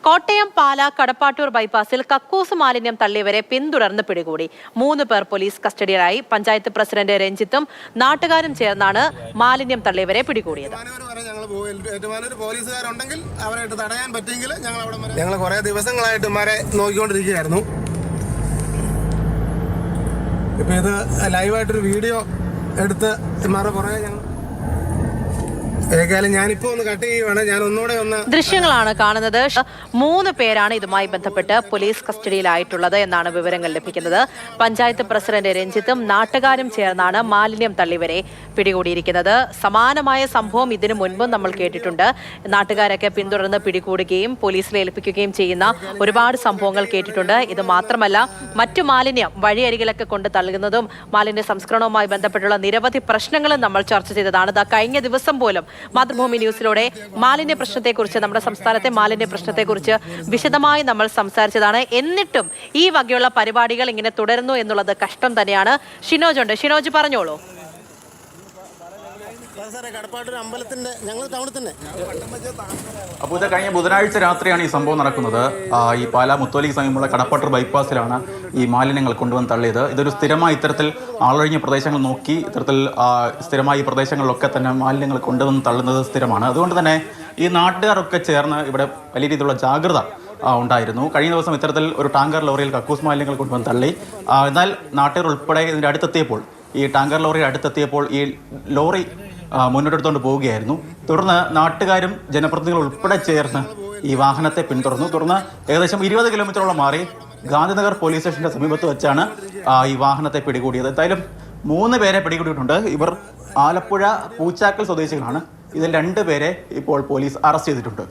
കോട്ടയം പാല കടപ്പാട്ടൂർ ബൈപ്പാസിൽ കക്കൂസ് മാലിന്യം തള്ളിയവരെ പിന്തുടർന്ന് പിടികൂടി. 3 പേർ പോലീസ് കസ്റ്റഡിയിലായി. പഞ്ചായത്ത് പ്രസിഡന്റ് രഞ്ജിത്തും നാട്ടുകാരും ചേർന്നാണ് മാലിന്യം തള്ളിയവരെ പിടികൂടിയത്. പോലീസുകാരുണ്ടെങ്കിൽ അവരായിട്ട് തടയാൻ പറ്റിയെങ്കിൽ ഞങ്ങൾ കുറെ ദിവസങ്ങളായിട്ട് ഇവരെ നോക്കിക്കൊണ്ടിരിക്കുകയായിരുന്നു. ഇപ്പൊ ഇത് ലൈവായിട്ടൊരു വീഡിയോ എടുത്ത് ഇമാരെ പുറകെ ഞങ്ങൾ ഞാനിപ്പോ ഒന്ന് കട്ട് ചെയ്യുവാണ്. ഞാൻ ഒന്നുകൂടെ ദൃശ്യങ്ങളാണ് കാണുന്നത്. 3 പേരാണ് ഇതുമായി ബന്ധപ്പെട്ട് പോലീസ് കസ്റ്റഡിയിലായിട്ടുള്ളത് എന്നാണ് വിവരങ്ങൾ ലഭിക്കുന്നത്. പഞ്ചായത്ത് പ്രസിഡന്റ് രഞ്ജിത്തും നാട്ടുകാരും ചേർന്നാണ് മാലിന്യം തള്ളിവരെ പിടികൂടിയിരിക്കുന്നത്. സമാനമായ സംഭവം ഇതിനു മുൻപും നമ്മൾ കേട്ടിട്ടുണ്ട്. നാട്ടുകാരൊക്കെ പിന്തുടർന്ന് പിടികൂടുകയും പോലീസിൽ ഏൽപ്പിക്കുകയും ചെയ്യുന്ന ഒരുപാട് സംഭവങ്ങൾ കേട്ടിട്ടുണ്ട്. ഇത് മാത്രമല്ല, മറ്റു മാലിന്യം വഴിയരികിലൊക്കെ കൊണ്ട് തള്ളുന്നതും മാലിന്യ സംസ്കരണവുമായി ബന്ധപ്പെട്ടുള്ള നിരവധി പ്രശ്നങ്ങളും നമ്മൾ ചർച്ച ചെയ്തതാണ്. കഴിഞ്ഞ ദിവസം പോലും മാതൃഭൂമി ന്യൂസിലൂടെ മാലിന്യ പ്രശ്നത്തെക്കുറിച്ച്, നമ്മുടെ സംസ്ഥാനത്തെ മാലിന്യ പ്രശ്നത്തെക്കുറിച്ച് വിശദമായി നമ്മൾ സംസാരിച്ചതാണ്. എന്നിട്ടും ഈ വകയുള്ള പരിപാടികൾ ഇങ്ങനെ തുടരുന്നു എന്നുള്ളത് കഷ്ടം തന്നെയാണ്. ഷിനോജ് ഉണ്ട്. ഷിനോജ് പറഞ്ഞോളൂ. അപ്പോൾ ഇത് കഴിഞ്ഞ ബുധനാഴ്ച രാത്രിയാണ് ഈ സംഭവം നടക്കുന്നത്. ഈ പാലാ മുത്തോലിക്ക് സമീപമുള്ള കടപ്പാട്ടൂർ ബൈപ്പാസിലാണ് ഈ മാലിന്യങ്ങൾ കൊണ്ടുവന്ന് തള്ളിയത്. ഇതൊരു സ്ഥിരമായി ഇത്തരത്തിൽ ആളൊഴിഞ്ഞ പ്രദേശങ്ങൾ നോക്കി ഇത്തരത്തിൽ സ്ഥിരമായി ഈ പ്രദേശങ്ങളിലൊക്കെ തന്നെ മാലിന്യങ്ങൾ കൊണ്ടുവന്ന് തള്ളുന്നത് സ്ഥിരമാണ്. അതുകൊണ്ട് തന്നെ ഈ നാട്ടുകാരൊക്കെ ചേർന്ന് ഇവിടെ വലിയ രീതിയിലുള്ള ജാഗ്രത ഉണ്ടായിരുന്നു. കഴിഞ്ഞ ദിവസം ഇത്തരത്തിൽ ഒരു ടാങ്കർ ലോറിയിൽ കക്കൂസ് മാലിന്യങ്ങൾ കൊണ്ടുവന്ന് തള്ളി. എന്നാൽ നാട്ടുകാർ ഉൾപ്പെടെ ഇതിൻ്റെ അടുത്തെത്തിയപ്പോൾ, ഈ ടാങ്കർ ലോറി അടുത്തെത്തിയപ്പോൾ ഈ ലോറി മുന്നോട്ടെടുത്തുകൊണ്ട് പോവുകയായിരുന്നു. തുടർന്ന് നാട്ടുകാരും ജനപ്രതിനിധികളും ഉൾപ്പെടെ ചേർന്ന് ഈ വാഹനത്തെ പിന്തുടർന്നു. തുടർന്ന് ഏകദേശം 20 കിലോമീറ്ററോളം മാറി ഗാന്ധിനഗർ പോലീസ് സ്റ്റേഷന്റെ സമീപത്ത് വെച്ചാണ് ഈ വാഹനത്തെ പിടികൂടിയത്. എന്തായാലും 3 പേരെ പിടികൂടിയിട്ടുണ്ട്. ഇവർ ആലപ്പുഴ പൂച്ചാക്കൽ സ്വദേശികളാണ്. ഇതിൽ 2 പേരെ ഇപ്പോൾ പോലീസ് അറസ്റ്റ് ചെയ്തിട്ടുണ്ട്.